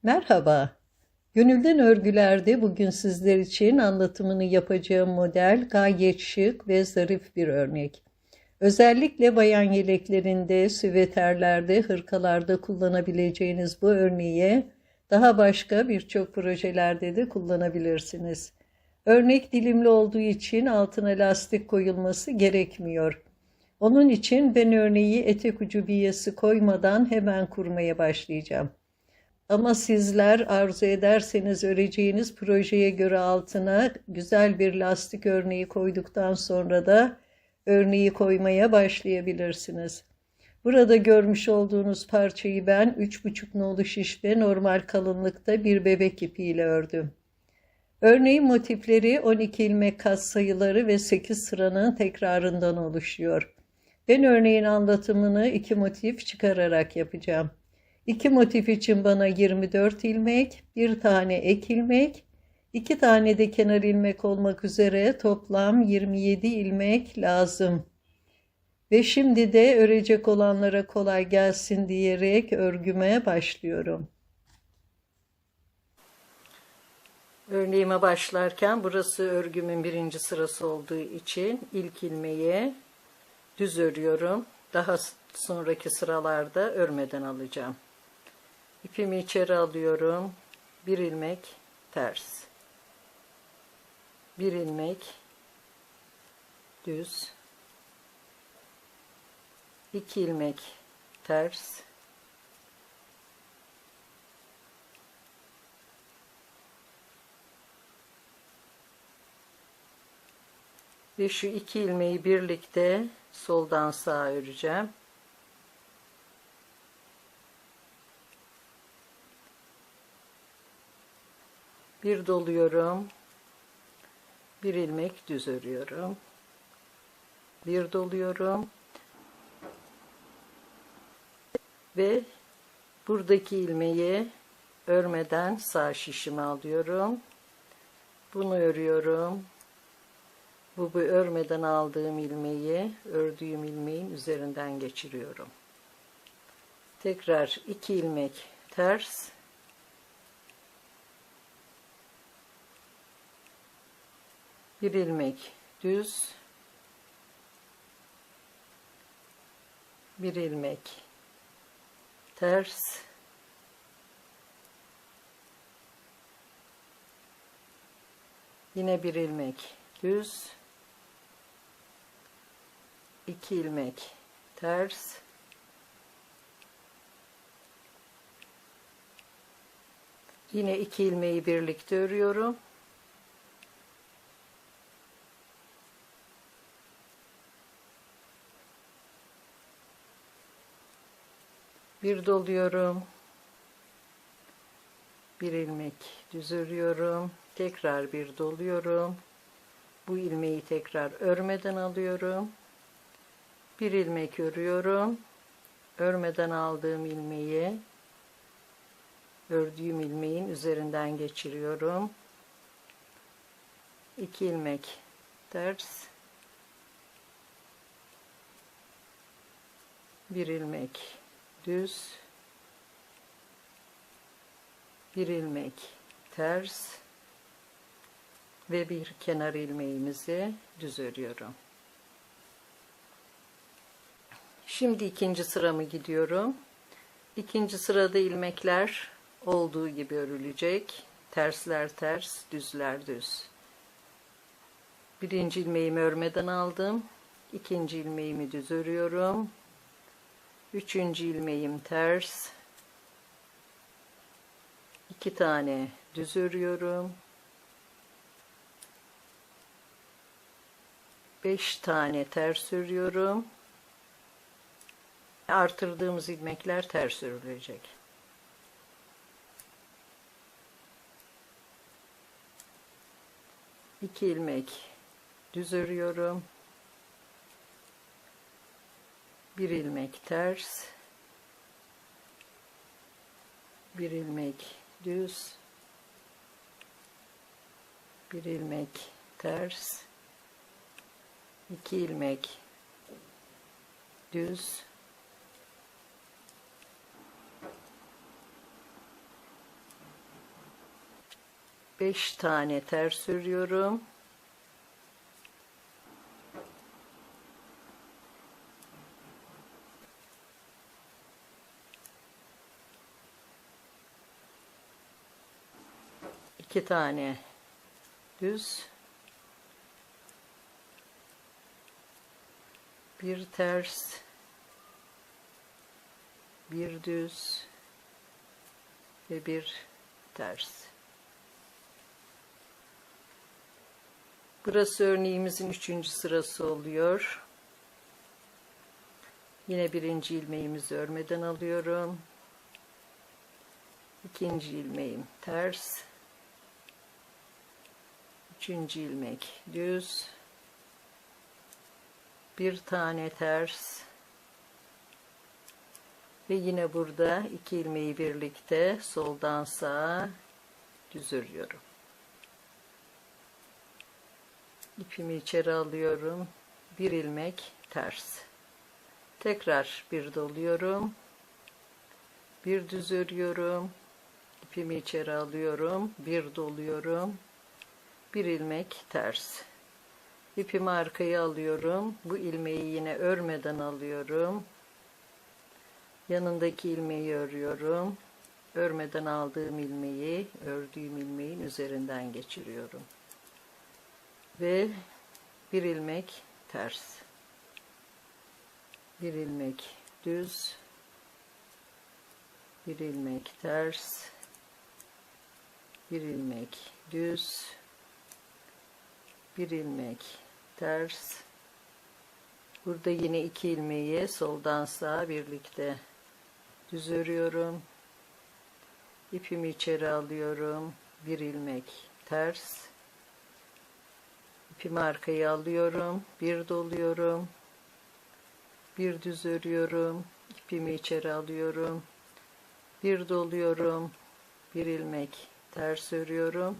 Merhaba. Gönülden Örgüler'de bugün sizler için anlatımını yapacağım model gayet şık ve zarif bir örnek. Özellikle bayan yeleklerinde, süveterlerde, hırkalarda kullanabileceğiniz bu örneği daha başka birçok projelerde de kullanabilirsiniz. Örnek dilimli olduğu için altına lastik koyulması gerekmiyor. Onun için ben örneği etek ucu biyesi koymadan hemen kurmaya başlayacağım. Ama sizler arzu ederseniz öreceğiniz projeye göre altına güzel bir lastik örneği koyduktan sonra da örneği koymaya başlayabilirsiniz. Burada görmüş olduğunuz parçayı ben 3,5 nolu şişte normal kalınlıkta bir bebek ipiyle ördüm. Örneğin motifleri 12 ilmek katsayıları ve 8 sıranın tekrarından oluşuyor. Ben örneğin anlatımını 2 motif çıkararak yapacağım. 2 motif için bana 24 ilmek, 1 tane ek ilmek, 2 tane de kenar ilmek olmak üzere toplam 27 ilmek lazım. Ve şimdi de örecek olanlara kolay gelsin diyerek örgüme başlıyorum. Örneğime başlarken burası örgümün birinci sırası olduğu için ilk ilmeği düz örüyorum. Daha sonraki sıralarda örmeden alacağım. İpimi içeri alıyorum. Bir ilmek ters. Bir ilmek düz. 2 ilmek ters. Ve şu 2 ilmeği birlikte soldan sağa öreceğim. Bir doluyorum. Bir ilmek düz örüyorum. Bir doluyorum. Ve buradaki ilmeği örmeden sağ şişime alıyorum. Bunu örüyorum. Bu örmeden aldığım ilmeği ördüğüm ilmeğin üzerinden geçiriyorum. Tekrar 2 ilmek ters. Bir ilmek düz. Bir ilmek ters. Yine bir ilmek düz. 2 ilmek ters. Yine 2 ilmeği birlikte örüyorum. Bir doluyorum. Bir ilmek düz örüyorum. Tekrar bir doluyorum. Bu ilmeği tekrar örmeden alıyorum. Bir ilmek örüyorum. Örmeden aldığım ilmeği ördüğüm ilmeğin üzerinden geçiriyorum. 2 ilmek ters. Bir ilmek düz. Bir ilmek ters ve bir kenar ilmeğimizi düz örüyorum. Şimdi ikinci sıramı gidiyorum. İkinci sırada ilmekler olduğu gibi örülecek. Tersler ters, düzler düz. Birinci ilmeğimi örmeden aldım. İkinci ilmeğimi düz örüyorum. Üçüncü ilmeğim ters. 2 tane düz örüyorum. 5 tane ters örüyorum. Artırdığımız ilmekler ters örülecek. İki ilmek düz örüyorum. Bir ilmek ters. Bir ilmek düz. Bir ilmek ters. 2 ilmek düz. 5 tane ters örüyorum. İki tane düz, bir ters, bir düz ve bir ters. Burası örneğimizin 3. sırası oluyor. Yine birinci ilmeğimizi örmeden alıyorum. İkinci ilmeğim ters. Üçüncü ilmek düz. Bir tane ters. Ve yine burada 2 ilmeği birlikte soldan sağa düz örüyorum. İpimi içeri alıyorum. Bir ilmek ters. Tekrar bir doluyorum. Bir düz örüyorum. İpimi içeri alıyorum. Bir doluyorum. Bir ilmek ters. İpimi arkaya alıyorum. Bu ilmeği yine örmeden alıyorum. Yanındaki ilmeği örüyorum. Örmeden aldığım ilmeği, ördüğüm ilmeğin üzerinden geçiriyorum. Ve bir ilmek ters. Bir ilmek düz. Bir ilmek ters. Bir ilmek düz. Bir ilmek ters. Burada yine 2 ilmeği soldan sağa birlikte düz örüyorum. İpimi içeri alıyorum. Bir ilmek ters. İpimi arkaya alıyorum. Bir doluyorum. Bir düz örüyorum. İpimi içeri alıyorum. Bir doluyorum. Bir ilmek ters örüyorum.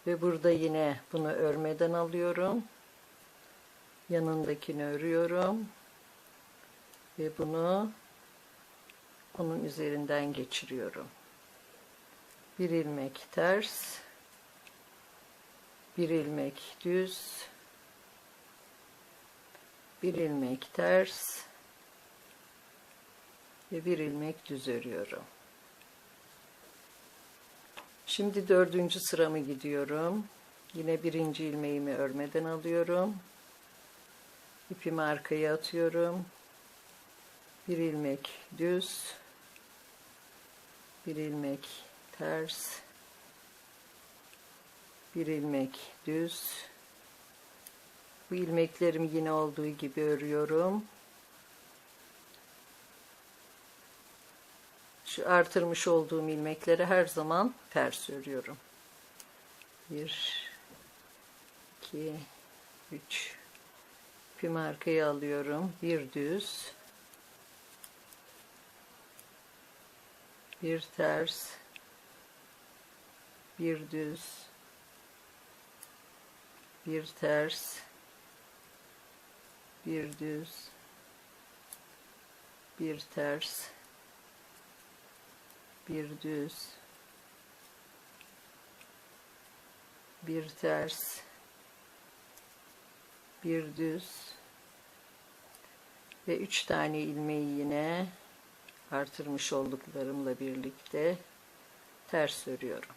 Ve burada yine bunu örmeden alıyorum. Yanındakini örüyorum. Ve bunu onun üzerinden geçiriyorum. Bir ilmek ters. Bir ilmek düz. Bir ilmek ters. Ve bir ilmek düz örüyorum. Şimdi 4. sıramı gidiyorum. Yine birinci ilmeğimi örmeden alıyorum. İpimi arkaya atıyorum. Bir ilmek düz. Bir ilmek ters. Bir ilmek düz. Bu ilmeklerimi yine olduğu gibi örüyorum. Şu artırmış olduğum ilmekleri her zaman ters örüyorum. 1, 2, 3. İpimi arkaya alıyorum. Bir düz. Bir ters. Bir düz. Bir ters. Bir düz. Bir ters. Bir düz. Bir ters. Bir düz. Ve 3 tane ilmeği yine artırmış olduklarımla birlikte ters örüyorum.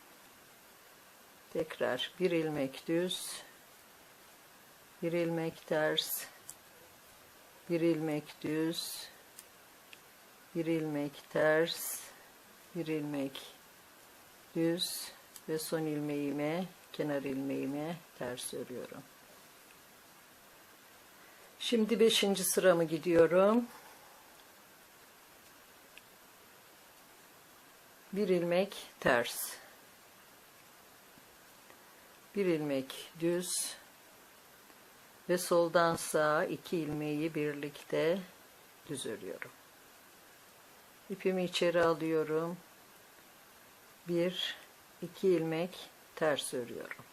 Tekrar bir ilmek düz, bir ilmek ters, bir ilmek düz, bir ilmek ters, bir ilmek düz ve son ilmeğime, kenar ilmeğime ters örüyorum. Şimdi 5. sıramı gidiyorum. Bir ilmek ters. Bir ilmek düz ve soldan sağa 2 ilmeği birlikte düz örüyorum. İpimi içeri alıyorum. 1, 2 ilmek ters örüyorum.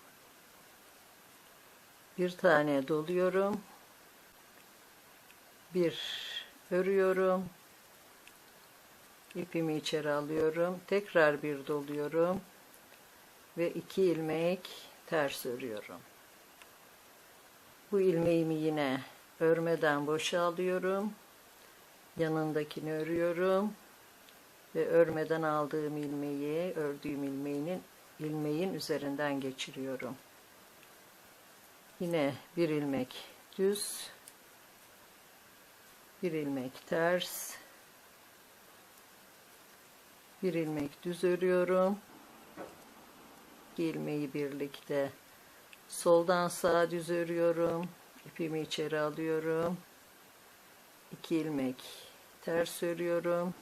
Bir tane doluyorum. Bir örüyorum. İpimi içeri alıyorum. Tekrar bir doluyorum. ve 2 ilmek ters örüyorum. Bu ilmeğimi yine örmeden boşa alıyorum. Yanındakini örüyorum ve örmeden aldığım ilmeği ördüğüm ilmeğin üzerinden geçiriyorum. Yine bir ilmek düz, bir ilmek ters, bir ilmek düz örüyorum. İki ilmeği birlikte soldan sağa düz örüyorum. İpimi içeri alıyorum. 2 ilmek ters örüyorum.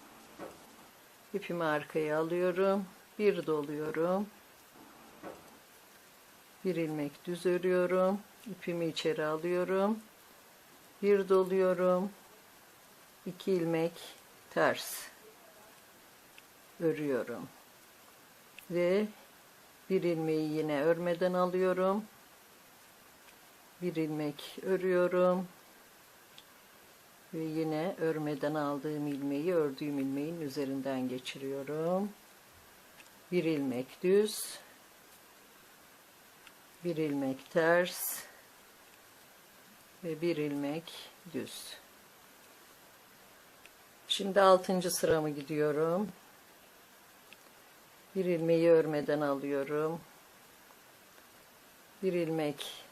İpimi arkaya alıyorum. Bir doluyorum. Bir ilmek düz örüyorum. İpimi içeri alıyorum. Bir doluyorum. 2 ilmek ters örüyorum. Ve bir ilmeği yine örmeden alıyorum. Bir ilmek örüyorum. Ve yine örmeden aldığım ilmeği ördüğüm ilmeğin üzerinden geçiriyorum. Bir ilmek düz, bir ilmek ters ve bir ilmek düz. Şimdi 6. sıramı gidiyorum. Bir ilmeği örmeden alıyorum. Bir ilmek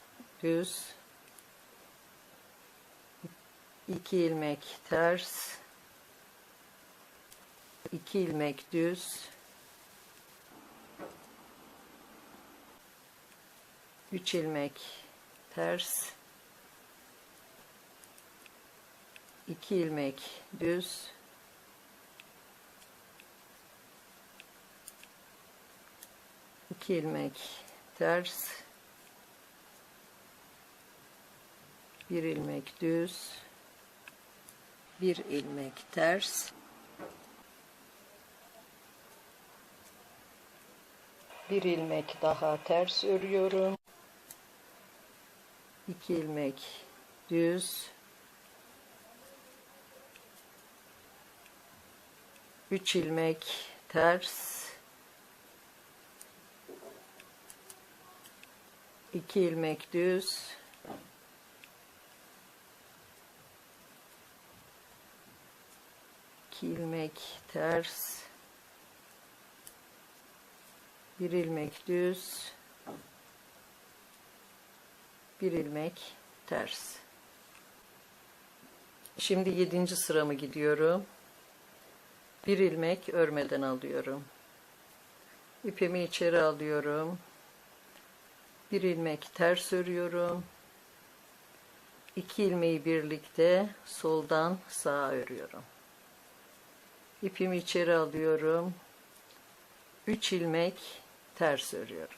düz, 2 ilmek ters, 2 ilmek düz, 3 ilmek ters, 2 ilmek düz, 2 ilmek ters, bir ilmek düz, bir ilmek ters, bir ilmek daha ters örüyorum, 2 ilmek düz, 3 ilmek ters, 2 ilmek düz, 2 ilmek ters, bir ilmek düz, bir ilmek ters. Şimdi 7. sıramı gidiyorum. Bir ilmek örmeden alıyorum. İpimi içeri alıyorum. Bir ilmek ters örüyorum. 2 ilmeği birlikte soldan sağa örüyorum. İpimi içeri alıyorum. 3 ilmek ters örüyorum.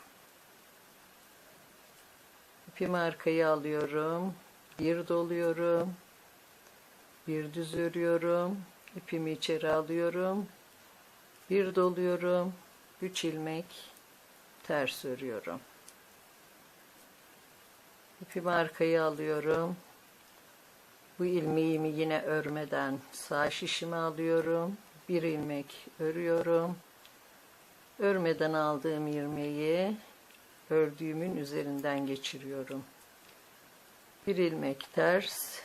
İpimi arkaya alıyorum. Bir doluyorum. Bir düz örüyorum. İpimi içeri alıyorum. Bir doluyorum. 3 ilmek ters örüyorum. İpimi arkaya alıyorum. Bu ilmeğimi yine örmeden sağ şişime alıyorum. Bir ilmek örüyorum. Örmeden aldığım ilmeği ördüğümün üzerinden geçiriyorum. Bir ilmek ters.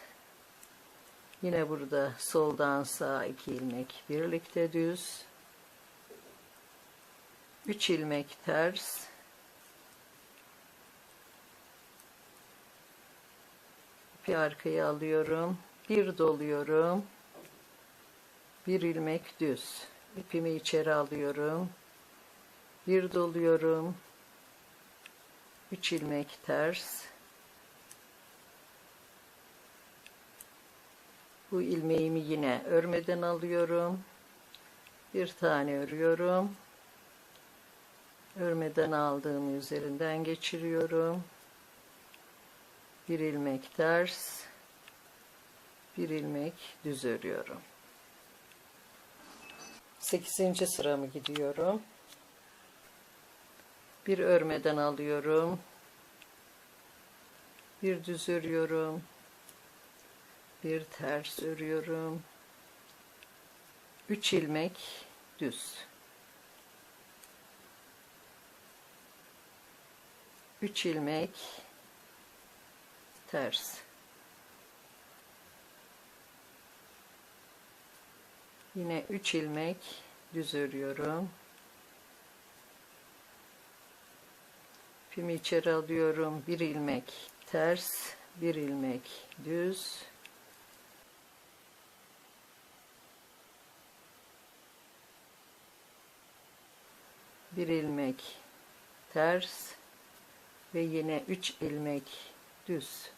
Yine burada soldan sağa 2 ilmek birlikte düz. 3 ilmek ters. İpi arkaya alıyorum. Bir doluyorum. Bir ilmek düz. İpimi içeri alıyorum. Bir doluyorum. 3 ilmek ters. Bu ilmeğimi yine örmeden alıyorum. Bir tane örüyorum. Örmeden aldığım üzerinden geçiriyorum. Bir ilmek ters. Bir ilmek düz örüyorum. 8. sıramı gidiyorum. Bir örmeden alıyorum. Bir düz örüyorum. Bir ters örüyorum. 3 ilmek düz. 3 ilmek ters. Yine 3 ilmek düz örüyorum. İpimi içeri alıyorum. 1 ilmek ters, 1 ilmek düz. Bir ilmek ters ve yine 3 ilmek düz.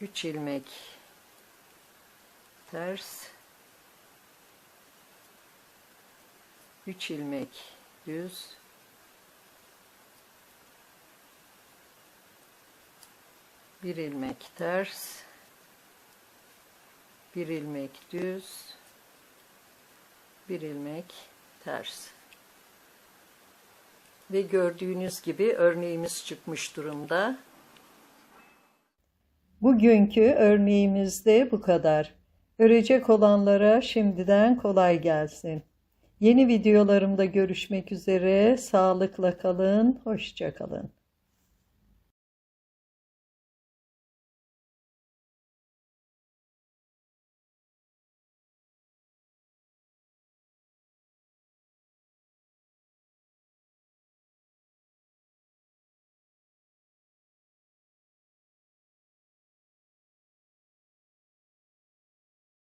3 ilmek ters, 3 ilmek düz, 1 ilmek ters, 1 ilmek düz, 1 ilmek ters. Ve gördüğünüz gibi örneğimiz çıkmış durumda. Bugünkü örneğimiz de bu kadar. Örecek olanlara şimdiden kolay gelsin. Yeni videolarımda görüşmek üzere. Sağlıkla kalın, hoşça kalın.